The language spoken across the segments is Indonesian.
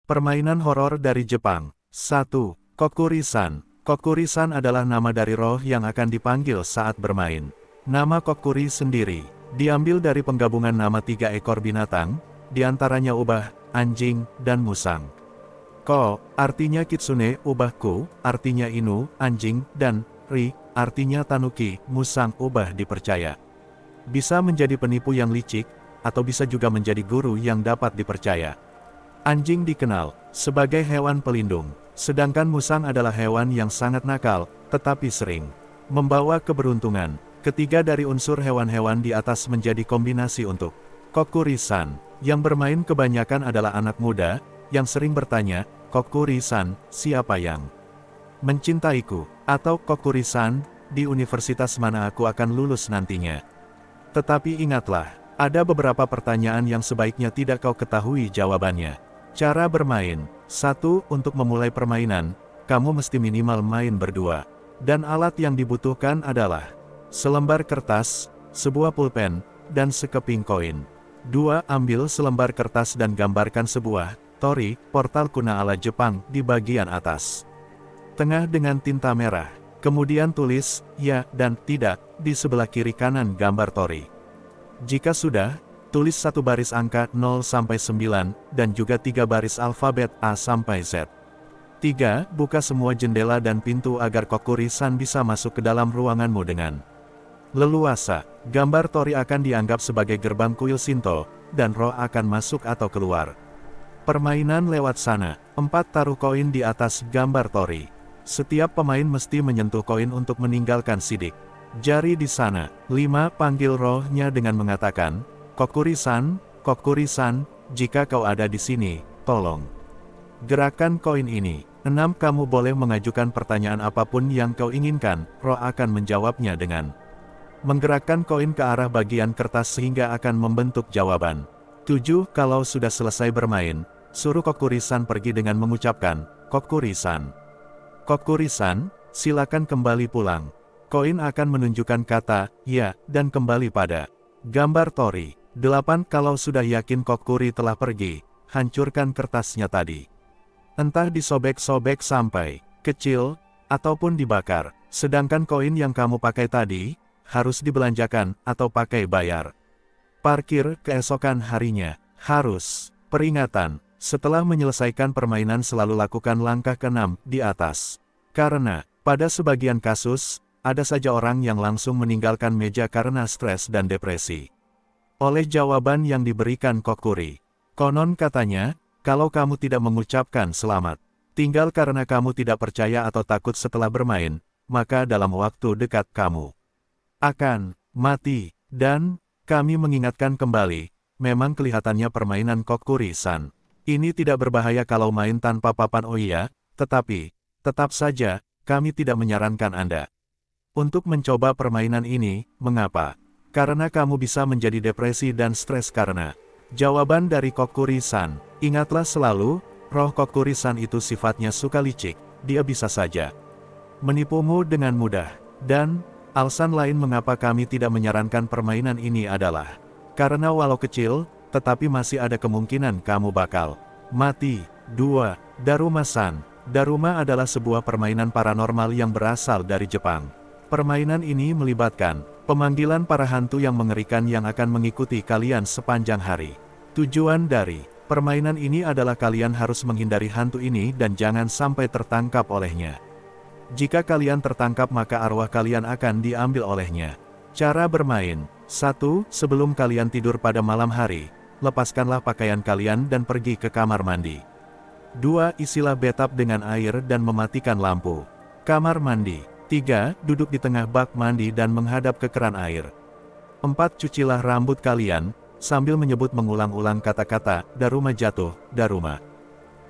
Permainan horor dari Jepang. 1. Kokuri-san. Kokuri-san adalah nama dari roh yang akan dipanggil saat bermain. Nama Kokuri sendiri diambil dari penggabungan nama 3 ekor binatang, diantaranya ubah, anjing, dan musang. Ko, artinya kitsune, ubahku, artinya inu, anjing, dan ri, artinya tanuki, musang, ubah dipercaya. Bisa menjadi penipu yang licik, atau bisa juga menjadi guru yang dapat dipercaya. Anjing dikenal sebagai hewan pelindung, sedangkan musang adalah hewan yang sangat nakal, tetapi sering membawa keberuntungan. Ketiga dari unsur hewan-hewan di atas menjadi kombinasi untuk Kokuri-san. Yang bermain kebanyakan adalah anak muda, yang sering bertanya, Kokuri-san, siapa yang mencintaiku? Atau Kokuri-san, di universitas mana aku akan lulus nantinya? Tetapi ingatlah, ada beberapa pertanyaan yang sebaiknya tidak kau ketahui jawabannya. Cara bermain. 1. Untuk memulai permainan, kamu mesti minimal main berdua. Dan alat yang dibutuhkan adalah selembar kertas, sebuah pulpen, dan sekeping koin. 2. Ambil selembar kertas dan gambarkan sebuah tori, portal kuno ala Jepang, di bagian atas tengah dengan tinta merah. Kemudian tulis, ya, dan tidak, di sebelah kiri kanan gambar tori. Jika sudah, tulis 1 baris angka 0 sampai 9, dan juga 3 baris alfabet A sampai Z. 3. Buka semua jendela dan pintu agar Kokuri-san bisa masuk ke dalam ruanganmu dengan leluasa. Gambar tori akan dianggap sebagai gerbang kuil Shinto, dan roh akan masuk atau keluar. Permainan lewat sana. 4. Taruh koin di atas gambar tori. Setiap pemain mesti menyentuh koin untuk meninggalkan sidik jari di sana. 5. Panggil rohnya dengan mengatakan, Kokuri-san, Kokuri-san, jika kau ada di sini, tolong gerakan koin ini. 6. Kamu boleh mengajukan pertanyaan apapun yang kau inginkan, roh akan menjawabnya dengan menggerakkan koin ke arah bagian kertas sehingga akan membentuk jawaban. 7. Kalau sudah selesai bermain, suruh Kokuri-san pergi dengan mengucapkan, Kokuri-san. Kokuri-san, silakan kembali pulang. Koin akan menunjukkan kata, ya, dan kembali pada gambar tori. 8. Kalau sudah yakin Kokuri telah pergi, hancurkan kertasnya tadi. Entah disobek-sobek sampai kecil, ataupun dibakar. Sedangkan koin yang kamu pakai tadi, harus dibelanjakan, atau pakai bayar parkir keesokan harinya. Harus. Peringatan. Setelah menyelesaikan permainan selalu lakukan langkah ke-6 di atas. Karena, pada sebagian kasus, ada saja orang yang langsung meninggalkan meja karena stres dan depresi. Oleh jawaban yang diberikan Kokuri. Konon katanya, kalau kamu tidak mengucapkan selamat, tinggal karena kamu tidak percaya atau takut setelah bermain, maka dalam waktu dekat kamu akan mati. Dan, kami mengingatkan kembali, memang kelihatannya permainan Kokuri-san ini tidak berbahaya kalau main tanpa papan iya, tetapi, tetap saja, kami tidak menyarankan Anda untuk mencoba permainan ini. Mengapa? Karena kamu bisa menjadi depresi dan stres karena jawaban dari Kokuri-san. Ingatlah selalu, roh Kokuri-san itu sifatnya suka licik, dia bisa saja menipumu dengan mudah. Dan, alasan lain mengapa kami tidak menyarankan permainan ini adalah karena walau kecil, tetapi masih ada kemungkinan kamu bakal mati. 2. Daruma-san. Daruma adalah sebuah permainan paranormal yang berasal dari Jepang. Permainan ini melibatkan pemanggilan para hantu yang mengerikan yang akan mengikuti kalian sepanjang hari. Tujuan dari permainan ini adalah kalian harus menghindari hantu ini dan jangan sampai tertangkap olehnya. Jika kalian tertangkap maka arwah kalian akan diambil olehnya. Cara bermain. 1. Sebelum kalian tidur pada malam hari, lepaskanlah pakaian kalian dan pergi ke kamar mandi. 2. Isilah bathtub dengan air dan mematikan lampu kamar mandi. 3. Duduk di tengah bak mandi dan menghadap ke keran air. 4. Cucilah rambut kalian, sambil menyebut mengulang-ulang kata-kata, Daruma jatuh, Daruma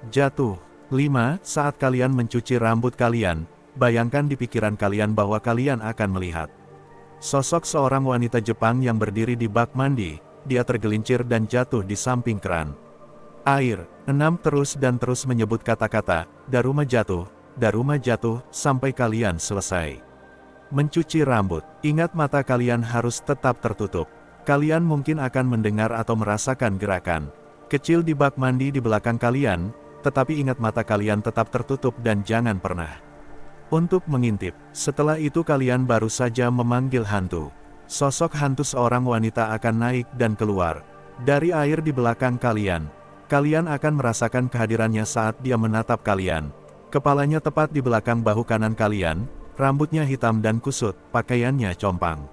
jatuh. 5. Saat kalian mencuci rambut kalian, bayangkan di pikiran kalian bahwa kalian akan melihat sosok seorang wanita Jepang yang berdiri di bak mandi. Dia tergelincir dan jatuh di samping keran air. 6. Terus dan terus menyebut kata-kata, Daruma jatuh, sampai kalian selesai mencuci rambut. Ingat mata kalian harus tetap tertutup. Kalian mungkin akan mendengar atau merasakan gerakan kecil di bak mandi di belakang kalian, tetapi ingat mata kalian tetap tertutup dan jangan pernah untuk mengintip. Setelah itu kalian baru saja memanggil hantu. Sosok hantu seorang wanita akan naik dan keluar dari air di belakang kalian. Kalian akan merasakan kehadirannya saat dia menatap kalian. Kepalanya tepat di belakang bahu kanan kalian, rambutnya hitam dan kusut, pakaiannya compang,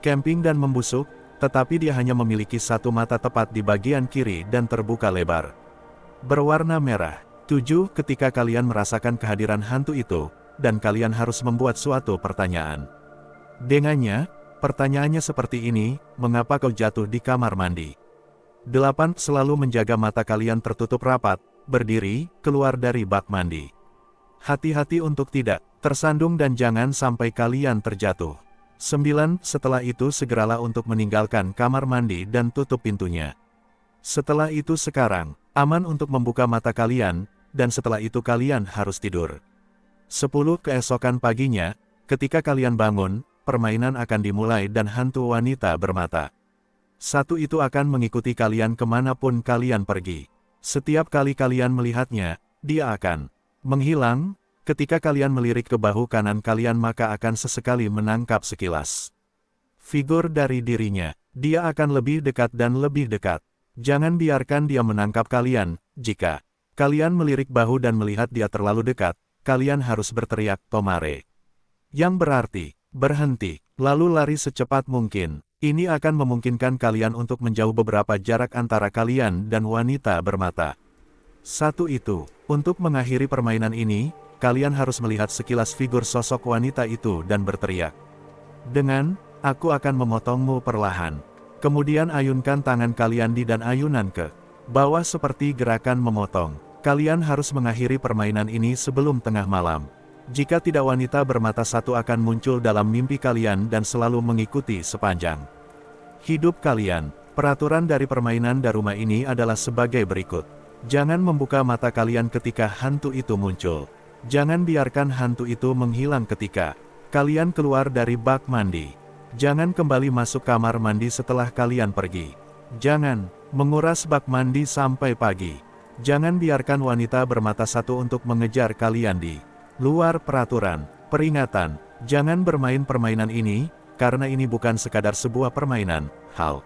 camping dan membusuk, tetapi dia hanya memiliki satu mata tepat di bagian kiri dan terbuka lebar, berwarna merah. 7. Ketika kalian merasakan kehadiran hantu itu, dan kalian harus membuat suatu pertanyaan. Dengannya, pertanyaannya seperti ini, mengapa kau jatuh di kamar mandi? 8. Selalu menjaga mata kalian tertutup rapat, berdiri, keluar dari bak mandi. Hati-hati untuk tidak tersandung dan jangan sampai kalian terjatuh. 9. Setelah itu segeralah untuk meninggalkan kamar mandi dan tutup pintunya. Setelah itu sekarang, aman untuk membuka mata kalian, dan setelah itu kalian harus tidur. 10. Keesokan paginya, ketika kalian bangun, permainan akan dimulai dan hantu wanita bermata satu itu akan mengikuti kalian kemanapun kalian pergi. Setiap kali kalian melihatnya, dia akan menghilang. Ketika kalian melirik ke bahu kanan kalian maka akan sesekali menangkap sekilas figur dari dirinya. Dia akan lebih dekat dan lebih dekat. Jangan biarkan dia menangkap kalian. Jika kalian melirik bahu dan melihat dia terlalu dekat, kalian harus berteriak "Tomare", yang berarti berhenti, lalu lari secepat mungkin. Ini akan memungkinkan kalian untuk menjauh beberapa jarak antara kalian dan wanita bermata satu itu. Untuk mengakhiri permainan ini, kalian harus melihat sekilas figur sosok wanita itu dan berteriak dengan, "Aku akan memotongmu perlahan." Kemudian ayunkan tangan kalian di dan ayunan ke bawah seperti gerakan memotong. Kalian harus mengakhiri permainan ini sebelum tengah malam. Jika tidak, wanita bermata satu akan muncul dalam mimpi kalian dan selalu mengikuti sepanjang hidup kalian. Peraturan dari permainan Daruma ini adalah sebagai berikut. Jangan membuka mata kalian ketika hantu itu muncul. Jangan biarkan hantu itu menghilang ketika kalian keluar dari bak mandi. Jangan kembali masuk kamar mandi setelah kalian pergi. Jangan menguras bak mandi sampai pagi. Jangan biarkan wanita bermata satu untuk mengejar kalian di luar peraturan. Peringatan, jangan bermain permainan ini, karena ini bukan sekadar sebuah permainan. Hal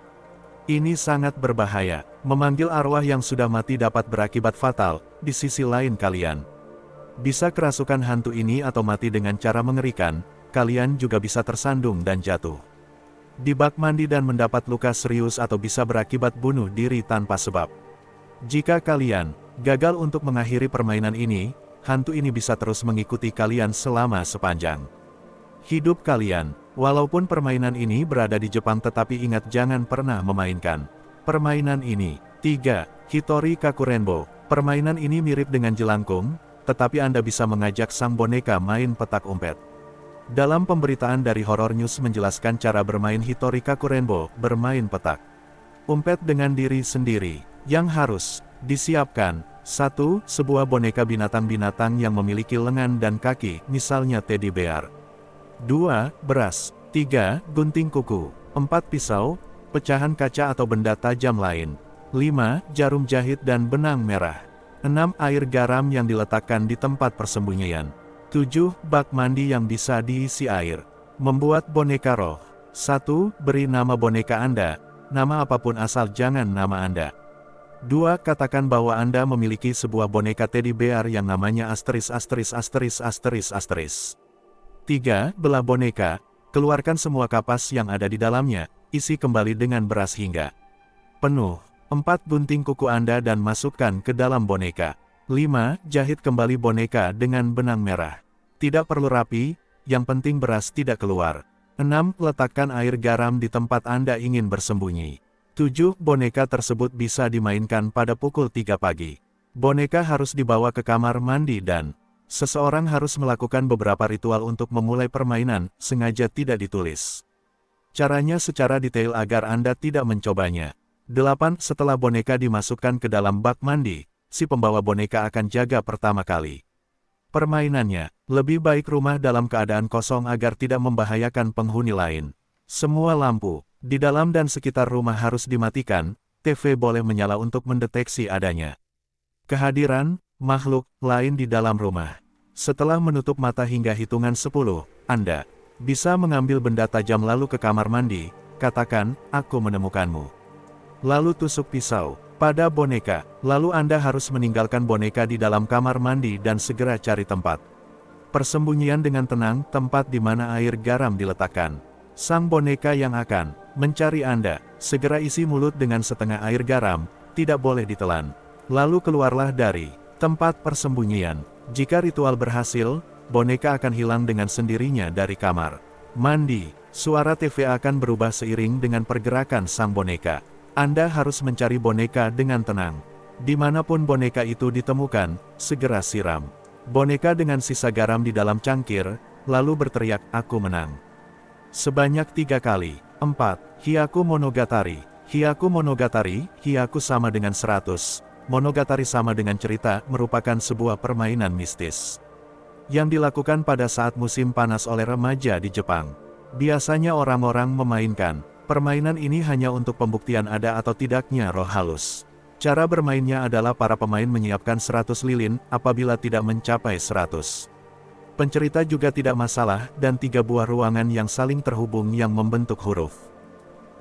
ini sangat berbahaya. Memanggil arwah yang sudah mati dapat berakibat fatal. Di sisi lain kalian bisa kerasukan hantu ini atau mati dengan cara mengerikan. Kalian juga bisa tersandung dan jatuh di bak mandi dan mendapat luka serius atau bisa berakibat bunuh diri tanpa sebab. Jika kalian gagal untuk mengakhiri permainan ini, hantu ini bisa terus mengikuti kalian selama sepanjang hidup kalian. Walaupun permainan ini berada di Jepang tetapi ingat jangan pernah memainkan permainan ini. 3. Hitori Kakurenbo. Permainan ini mirip dengan jelangkung, tetapi Anda bisa mengajak sang boneka main petak umpet. Dalam pemberitaan dari Horror News menjelaskan cara bermain Hitori Kakurenbo, bermain petak umpet dengan diri sendiri. Yang harus disiapkan: 1. Sebuah boneka binatang-binatang yang memiliki lengan dan kaki, misalnya teddy bear. 2. Beras. 3. Gunting kuku. 4. Pisau, pecahan kaca atau benda tajam lain. 5. Jarum jahit dan benang merah. 6. Air garam yang diletakkan di tempat persembunyian. 7. Bak mandi yang bisa diisi air. Membuat boneka roh. 1. Beri nama boneka Anda, nama apapun asal jangan nama Anda. 2. Katakan bahwa Anda memiliki sebuah boneka teddy bear yang namanya asteris asteris asteris asteris asteris. 3. Belah boneka, keluarkan semua kapas yang ada di dalamnya, isi kembali dengan beras hingga penuh. 4. Gunting kuku Anda dan masukkan ke dalam boneka. 5. Jahit kembali boneka dengan benang merah. Tidak perlu rapi, yang penting beras tidak keluar. 6. Letakkan air garam di tempat Anda ingin bersembunyi. 7. Boneka tersebut bisa dimainkan pada pukul 3 pagi. Boneka harus dibawa ke kamar mandi dan seseorang harus melakukan beberapa ritual untuk memulai permainan, sengaja tidak ditulis caranya secara detail agar Anda tidak mencobanya. 8. Setelah boneka dimasukkan ke dalam bak mandi, si pembawa boneka akan jaga pertama kali permainannya. Lebih baik rumah dalam keadaan kosong agar tidak membahayakan penghuni lain. Semua lampu di dalam dan sekitar rumah harus dimatikan, TV boleh menyala untuk mendeteksi adanya Kehadiran makhluk lain di dalam rumah. Setelah menutup mata hingga hitungan 10, Anda bisa mengambil benda tajam lalu ke kamar mandi, katakan, aku menemukanmu. Lalu tusuk pisau pada boneka, lalu Anda harus meninggalkan boneka di dalam kamar mandi dan segera cari tempat persembunyian dengan tenang, tempat di mana air garam diletakkan. Sang boneka yang akan mencari Anda, segera isi mulut dengan setengah air garam, tidak boleh ditelan. Lalu keluarlah dari tempat persembunyian. Jika ritual berhasil, boneka akan hilang dengan sendirinya dari kamar mandi. Suara TV akan berubah seiring dengan pergerakan sang boneka. Anda harus mencari boneka dengan tenang. Dimanapun boneka itu ditemukan, segera siram boneka dengan sisa garam di dalam cangkir, lalu berteriak, aku menang. Sebanyak 3 kali. 4. Hyaku Monogatari. Hyaku Monogatari, hyaku sama dengan 100. Monogatari sama dengan cerita, merupakan sebuah permainan mistis yang dilakukan pada saat musim panas oleh remaja di Jepang. Biasanya orang-orang memainkan permainan ini hanya untuk pembuktian ada atau tidaknya roh halus. Cara bermainnya adalah para pemain menyiapkan 100 lilin, apabila tidak mencapai 100. Pencerita juga tidak masalah, dan 3 buah ruangan yang saling terhubung yang membentuk huruf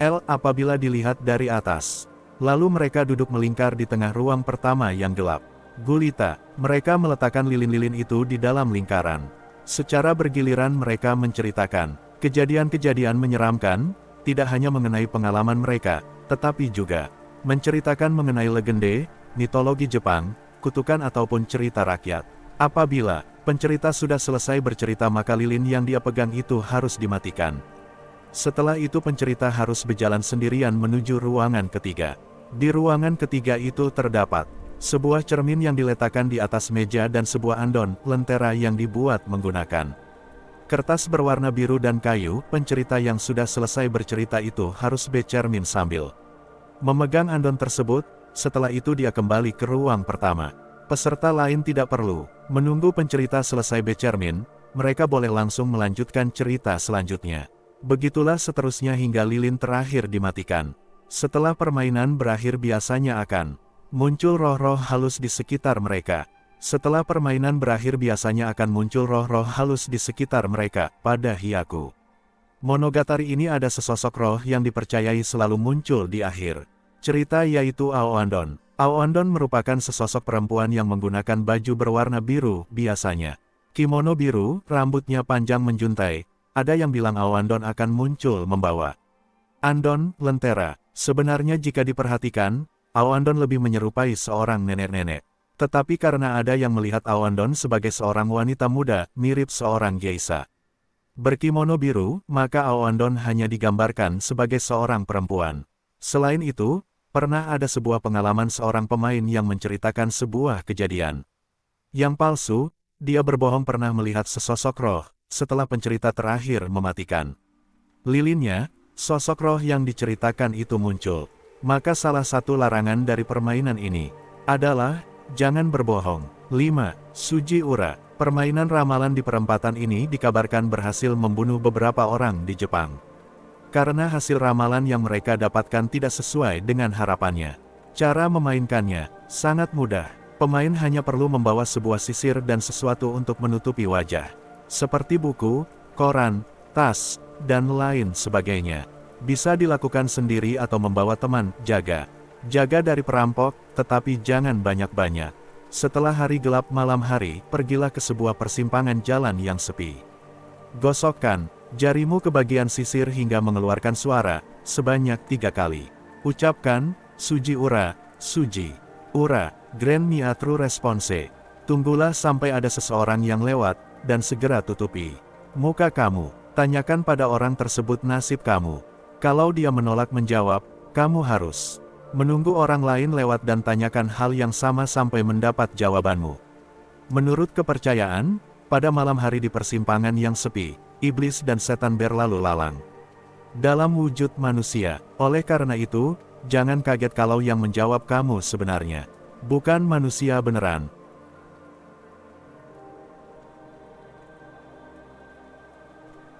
L apabila dilihat dari atas. Lalu mereka duduk melingkar di tengah ruang pertama yang gelap gulita. Mereka meletakkan lilin-lilin itu di dalam lingkaran. Secara bergiliran mereka menceritakan kejadian-kejadian menyeramkan, tidak hanya mengenai pengalaman mereka, tetapi juga menceritakan mengenai legende, mitologi Jepang, kutukan ataupun cerita rakyat. Apabila pencerita sudah selesai bercerita maka lilin yang dia pegang itu harus dimatikan. Setelah itu pencerita harus berjalan sendirian menuju ruangan ketiga. Di ruangan ketiga itu terdapat sebuah cermin yang diletakkan di atas meja dan sebuah andon, lentera yang dibuat menggunakan kertas berwarna biru dan kayu. Pencerita yang sudah selesai bercerita itu harus bercermin sambil memegang andon tersebut. Setelah itu dia kembali ke ruang pertama. Peserta lain tidak perlu menunggu pencerita selesai bercermin, mereka boleh langsung melanjutkan cerita selanjutnya. Begitulah seterusnya hingga lilin terakhir dimatikan. Setelah permainan berakhir biasanya akan muncul roh-roh halus di sekitar mereka. Setelah permainan berakhir biasanya akan muncul roh-roh halus di sekitar mereka. Pada Hyaku Monogatari ini ada sesosok roh yang dipercayai selalu muncul di akhir cerita, yaitu Aoandon. Aoandon merupakan sesosok perempuan yang menggunakan baju berwarna biru, biasanya kimono biru, rambutnya panjang menjuntai. Ada yang bilang Aoandon akan muncul membawa andon, lentera. Sebenarnya jika diperhatikan, Aoandon lebih menyerupai seorang nenek-nenek. Tetapi karena ada yang melihat Aoandon sebagai seorang wanita muda, mirip seorang geisha berkimono biru, maka Aoandon hanya digambarkan sebagai seorang perempuan. Selain itu, pernah ada sebuah pengalaman seorang pemain yang menceritakan sebuah kejadian yang palsu. Dia berbohong pernah melihat sesosok roh. Setelah pencerita terakhir mematikan lilinnya, sosok roh yang diceritakan itu muncul. Maka salah satu larangan dari permainan ini adalah jangan berbohong. 5. Suji Ura. Permainan ramalan di perempatan ini dikabarkan berhasil membunuh beberapa orang di Jepang. Karena hasil ramalan yang mereka dapatkan tidak sesuai dengan harapannya. Cara memainkannya sangat mudah. Pemain hanya perlu membawa sebuah sisir dan sesuatu untuk menutupi wajah. Seperti buku, koran, tas, dan lain sebagainya. Bisa dilakukan sendiri atau membawa teman. Jaga dari perampok, tetapi jangan banyak-banyak. Setelah hari gelap malam hari, pergilah ke sebuah persimpangan jalan yang sepi. Gosokkan jarimu ke bagian sisir hingga mengeluarkan suara sebanyak 3 kali. Ucapkan, Suji Ura, Suji Ura, Grand Miatru Response. Tunggulah sampai ada seseorang yang lewat, dan segera tutupi muka kamu. Tanyakan pada orang tersebut nasib kamu. Kalau dia menolak menjawab, kamu harus menunggu orang lain lewat dan tanyakan hal yang sama sampai mendapat jawabanmu. Menurut kepercayaan, pada malam hari di persimpangan yang sepi, iblis dan setan berlalu lalang dalam wujud manusia. Oleh karena itu, jangan kaget kalau yang menjawab kamu sebenarnya bukan manusia beneran.